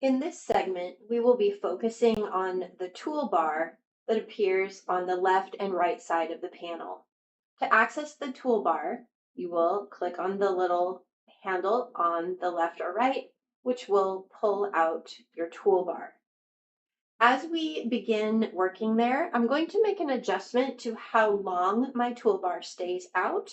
In this segment, we will be focusing on the toolbar that appears on the left and right side of the panel. To access the toolbar, you will click on the little handle on the left or right, which will pull out your toolbar. As we begin working there, I'm going to make an adjustment to how long my toolbar stays out.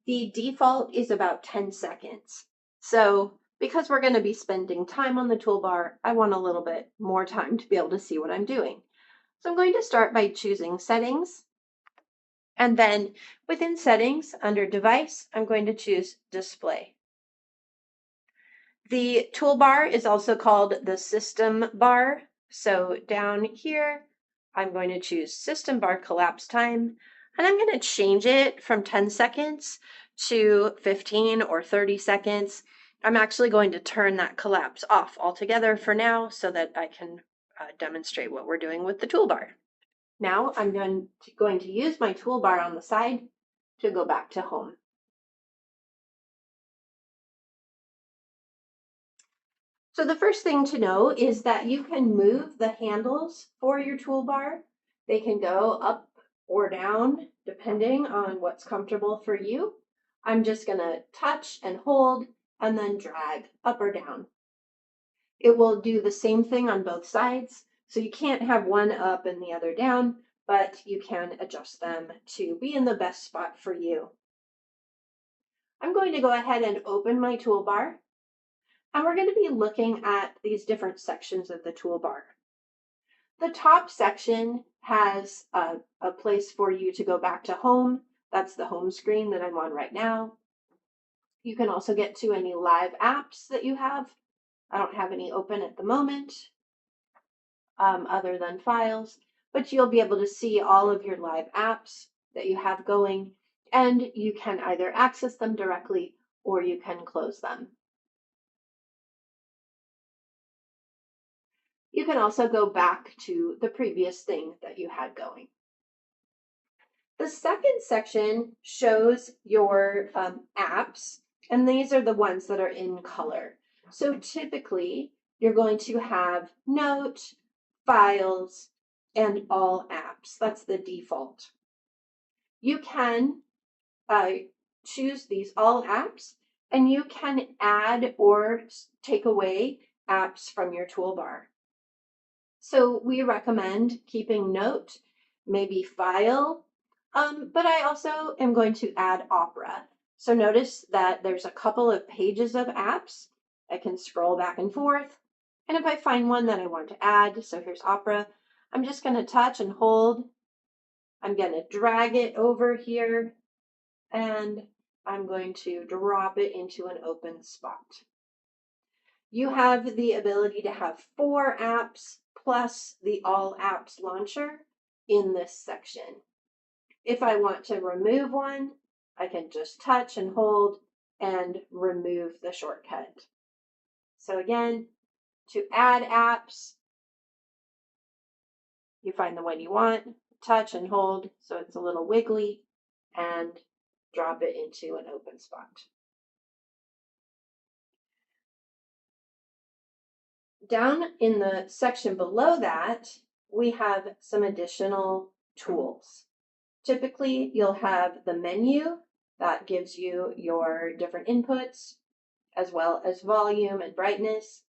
The default is about 10 seconds. So because we're going to be spending time on the toolbar, I want a little bit more time to be able to see what I'm doing. So I'm going to start by choosing Settings. And then within Settings, under Device, I'm going to choose Display. The toolbar is also called the System bar. So down here, I'm going to choose System bar collapse time, and I'm going to change it from 10 seconds to 15 or 30 seconds. I'm actually going to turn that collapse off altogether for now so that I can demonstrate what we're doing with the toolbar. Now I'm going to use my toolbar on the side to go back to home. So the first thing to know is that you can move the handles for your toolbar. They can go up or down depending on what's comfortable for you. I'm just going to touch and hold and then drag up or down. It will do the same thing on both sides. So you can't have one up and the other down, but you can adjust them to be in the best spot for you. I'm going to go ahead and open my toolbar. And we're going to be looking at these different sections of the toolbar. The top section has a place for you to go back to home. That's the home screen that I'm on right now. You can also get to any live apps that you have. I don't have any open at the moment, other than files, but you'll be able to see all of your live apps that you have going, and you can either access them directly or you can close them. You can also go back to the previous thing that you had going. The second section shows your apps, and these are the ones that are in color. So typically, you're going to have Note, Files, and All Apps. That's the default. You can choose these All Apps, and you can add or take away apps from your toolbar. So we recommend keeping Note, maybe File, but I also am going to add Opera. So notice that there's a couple of pages of apps. I can scroll back and forth. And if I find one that I want to add, so here's Opera, I'm just going to touch and hold. I'm going to drag it over here, and I'm going to drop it into an open spot. You have the ability to have 4 apps plus the All Apps launcher in this section. If I want to remove one, I can just touch and hold and remove the shortcut. So again, to add apps, you find the one you want, touch and hold so it's a little wiggly, and drop it into an open spot. Down in the section below that, we have some additional tools. Typically, you'll have the menu that gives you your different inputs, as well as volume and brightness.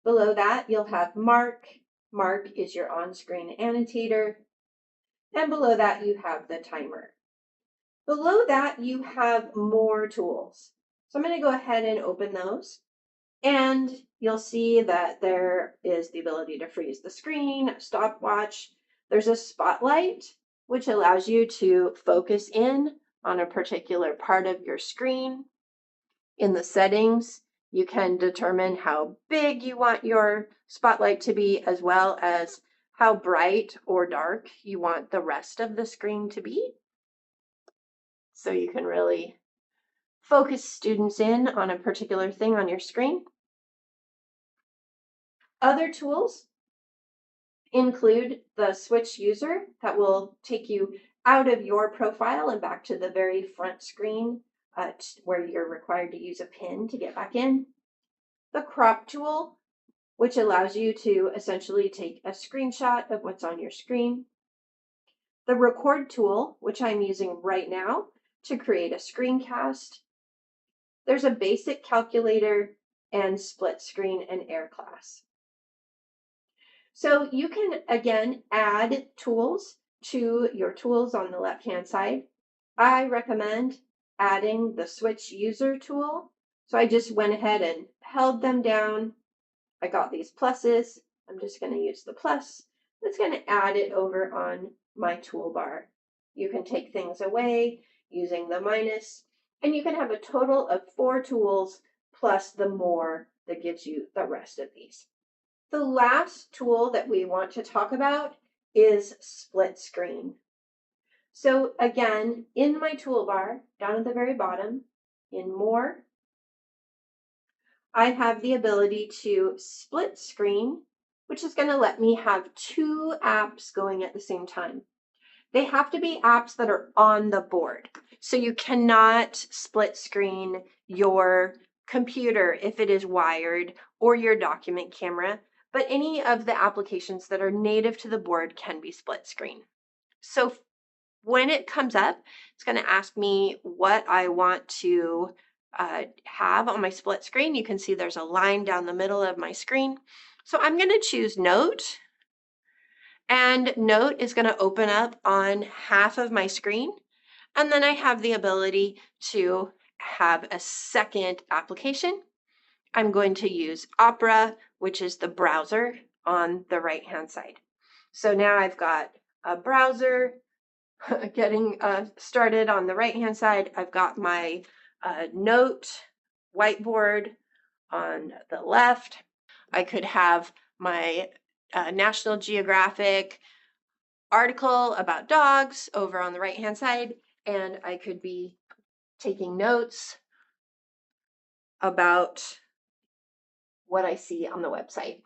Below that, you'll have Mark. Mark is your on-screen annotator. And below that, you have the timer. Below that, you have more tools. So I'm going to go ahead and open those. And you'll see that there is the ability to freeze the screen, stopwatch. There's a spotlight, which allows you to focus in on a particular part of your screen. In the settings, you can determine how big you want your spotlight to be, as well as how bright or dark you want the rest of the screen to be. So you can really focus students in on a particular thing on your screen. Other tools include the switch user that will take you out of your profile and back to the very front screen where you're required to use a pin to get back in. The crop tool which allows you to essentially take a screenshot of what's on your screen. The record tool, which I'm using right now to create a screencast. There's a basic calculator and split screen and air class. So you can, again, add tools to your tools on the left-hand side. I recommend adding the switch user tool. So I just went ahead and held them down. I got these pluses. I'm just going to use the plus. It's going to add it over on my toolbar. You can take things away using the minus, and you can have a total of 4 tools plus the more that gives you the rest of these. The last tool that we want to talk about is split screen. So again, in my toolbar, down at the very bottom, in more, I have the ability to split screen, which is going to let me have 2 apps going at the same time. They have to be apps that are on the board. So you cannot split screen your computer if it is wired or your document camera, but any of the applications that are native to the board can be split screen. So when it comes up, it's going to ask me what I want to have on my split screen. You can see there's a line down the middle of my screen. So I'm going to choose Note. And Note is going to open up on half of my screen. And then I have the ability to have a second application. I'm going to use Opera, which is the browser on the right-hand side. So now I've got a browser getting started on the right-hand side. I've got my Note whiteboard on the left. I could have my National Geographic article about dogs over on the right-hand side, and I could be taking notes about what I see on the website.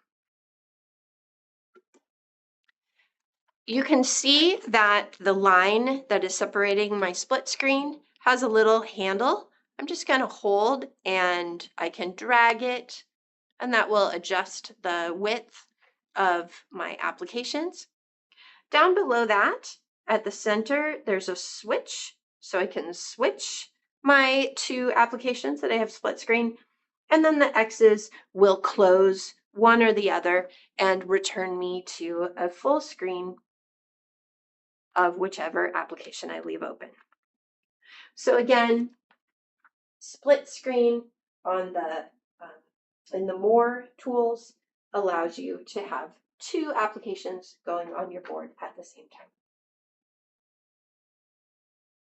You can see that the line that is separating my split screen has a little handle. I'm just going to hold and I can drag it, and that will adjust the width of my applications. Down below that, at the center, there's a switch, so I can switch my 2 applications that I have split screen, and then the X's will close one or the other and return me to a full screen of whichever application I leave open. So again, split screen on the in the More tools allows you to have 2 applications going on your board at the same time.